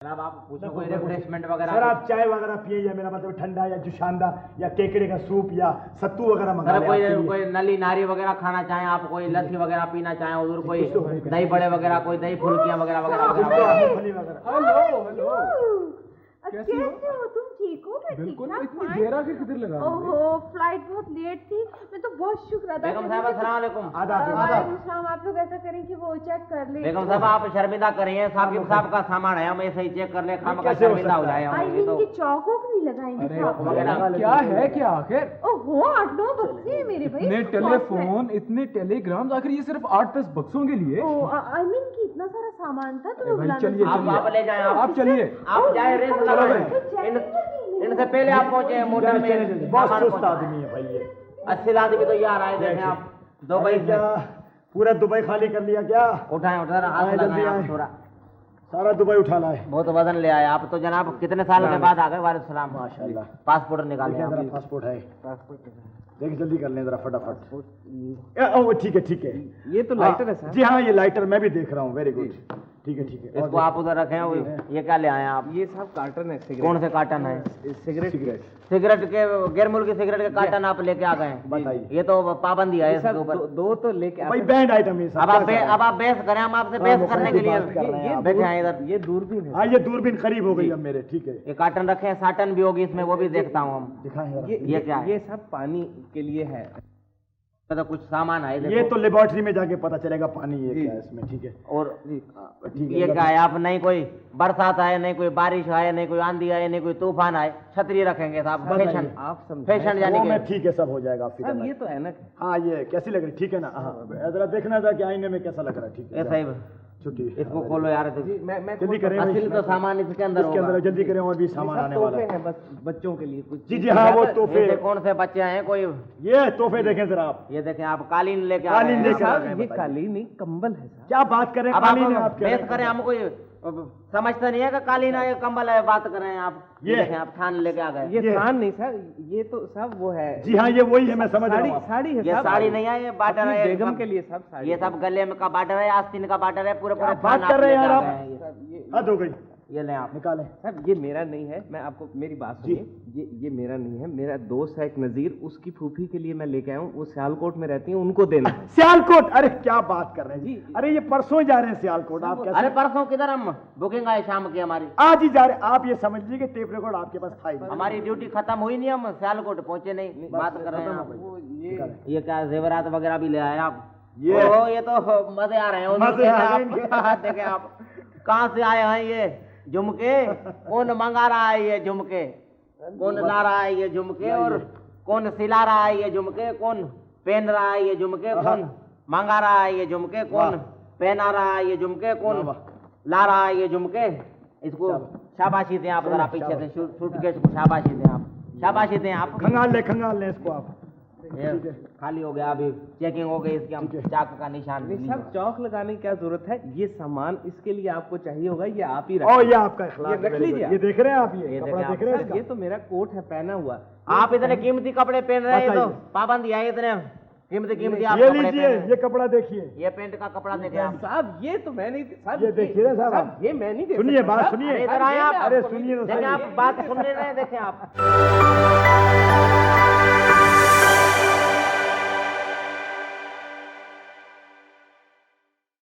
जनाब आप पूछो कोई रिफ्रेशमेंट वगैरह। सर आप चाय वगैरह पिए या मेरा मतलब ठंडा या जुशांदा या केकड़े का सूप या सत्तू वगैरह मंगा सर कोई नली नारी वगैरह खाना चाहें आप, कोई लस्सी वगैरह पीना चाहें, उधर कोई दही बड़े वगैरह, कोई दही फुल्कियां वगैरह वगैरह। हेलो हेलो, कैसे हो तुम? ठीक हो? मैं बिल्कुल। इतनी देर आके किधर लगा? ओहो फ्लाइट बहुत लेट थी, मैं तो बहुत शुक्र अदा बेगम साहब अस्सलाम वालेकुम। वालेकुम। आप लोग ऐसा करें कि वो चेक कर ले। बेगम साहब आप शर्मिंदा करिए, साकिब साहब का सामान है, हम ऐसे ही चेक कर ले, खाम का शर्मिंदा हो जाए हम। ये तो की चौकों नहीं लगाएंगे क्या है क्या आखिर? ओहो 8-9 बक्से हैं मेरे भाई। इतने टेलीफोन, इतने टेलीग्राम, आखिर ये सिर्फ 8-10 बक्सों के लिए? आई मीन कि इतना सारा सामान था तो चलिए आप ले जाए, आप चलिए, आप जाए रेस लगाए। इनसे पहले आप पहुंचे मोटर में। बहुत सुस्त आदमी है भाई ये। 80 आदमी तो यार आए देखें आप। दुबई क्या पूरा दुबई खाली कर लिया क्या? उठाए हाथ लगाए आप थोड़ा, सारा दुबई उठा लाए। बहुत वजन ले आए आप तो जनाब। कितने साल के बाद आ गए? वालेकुम सलाम। माशाल्लाह। पासपोर्ट निकाले आप। पासपोर्ट है, देख जल्दी कर लें जरा फटाफट। ठीक है ये तो लाइटर है सर। जी हाँ ये लाइटर मैं भी देख रहा हूँ। वेरी गुड, ठीक है। इसको आप उधर रखें। ये क्या ले आए आप? ये सब कार्टन है सिगरेट। कौन से कार्टन है? सिगरेट सिगरेट के गैर मुल्की सिगरेट के कार्टन आप लेके आ गए? बताइए। ये तो पाबंदी है इसके ऊपर। दो तो लेके भाई बैंड आइटम है। अब आप बहस करें, हम आपसे बहस करने के लिए बैठे हैं इधर। ये दूरबीन है। हाँ ये दूरबीन करीब हो गई अब मेरे। ठीक है ये कार्टन रखे हैं, साटन भी होगी इसमें, वो भी देखता हूँ हम। दिखाएं ये क्या है? ये सब पानी के लिए है। तो कुछ सामान है ये तो लेबोरेटरी में जाके पता चलेगा पानी ये क्या है इसमें। ठीक है। और ठीक ये क्या है? आप नहीं कोई बरसात आए, नहीं कोई बारिश आए, नहीं कोई आंधी आए, नहीं कोई तूफान आए, छतरी रखेंगे साहब। फैशन आप फैशन जाने के। ठीक है सब हो जाएगा आपकी। ये तो ऐनक है। हाँ ये कैसी लग रही? ठीक है ना? हाँ जरा देखना था कि आईने में कैसा लग रहा है। ठीक है साहब छुट्टी। इसको खोलो यार। मैं जल्दी करें, असल तो सामान इसके अंदर होगा। जल्दी करें और भी सामान आने वाला तोहफे है। हैं बस बच्चों के लिए कुछ। जी हाँ वो तोहफे। ये कौन से बच्चे हैं? कोई ये तोहफे देखें जरा आप। ये देखें आप, कालीन लेके आ कालीन गए हैं। लेके आ गए। ये कालीन नहीं कंबल है सर। क्या बात करें? अब कालीन है आप आपके। बहस करें, हम कोई समझता नहीं है कि कालीन है कंबल है, बात करें आप। ये देखें आप थान लेके आ गए। ये थान नहीं सर, ये तो सब वो है। जी हाँ ये वही है, मैं समझ रहा हूँ। साड़ी है। ये साड़ी नहीं है, ये बार्डर है बेगम के लिए सब साड़ी। ये सब गले में का बार्डर है, आस्तीन का बार्डर है, पूरे पूरे बात कर रहे हैं यार आप। ये हद हो गई। ये ले आप निकालें। सर ये मेरा नहीं है, मैं आपको मेरी बात सुनिए। ये मेरा नहीं है, मेरा दोस्त है एक नजीर, उसकी फूफी के लिए मैं लेके आया हूँ। वो सियालकोट में रहती है, उनको देना है। सियालकोट? अरे क्या बात कर रहे हैं जी। अरे ये परसों जा रहे हैं सियालकोट। आप कैसे? अरे परसों किधर? हम बुकिंग आए शाम की हमारी। आज ही जा रहे। आप ये समझ लीजिए कि टेप रिकॉर्ड आपके पास था ही नहीं। हमारी ड्यूटी खत्म हुई नहीं, हम सियालकोट पहुंचे नहीं। बात कर रहे हैं आप। ये क्या जेवरात वगैरह भी ले आए आप? ये तो मजे आ रहे हैं। मजे आ रहे देखें आप कहाँ से आए हैं ये झुमके? कौन मंगा रहा है ये झुमके? कौन ला रहा है ये झुमके? और कौन सिला रहा है ये झुमके? कौन पहन रहा है ये झुमके? कौन मंगा रहा है ये झुमके? कौन पहना रहा है ये झुमके? कौन ला रहा है ये झुमके? इसको शाबाशी दें आप जरा पीछे से, सूटकेस को शाबाशी दें आप, शाबाशी दें आप। खंगाल ले इसको आप। खाली हो गया, अभी चेकिंग हो गई इसकी। हम चाक का निशान सब चौक लगाने की क्या जरूरत है? ये सामान इसके लिए आपको चाहिए होगा, ये आप ही और ये आपका इखलाक ये रख लीजिए। ये देख रहे हैं आप? ये कपड़ा देख रहे हैं? ये तो मेरा कोट है पहना हुआ। आप इतने कीमती कपड़े पहन रहे हैं तो पाबंदी है इतने कीमती आप ये कपड़े लीजिए, पहन रहे हैं। ये कपड़ा देखिए। ये पेंट का कपड़ा देखे आप साहब ये तो मैं नहीं साहब, ये देखिए ना साहब, ये मैं नहीं सुनिए बात सुनिए। इधर आए आप। अरे सुनिए तो देखें सही। आप बात सुन नहीं रहे, देखें आप।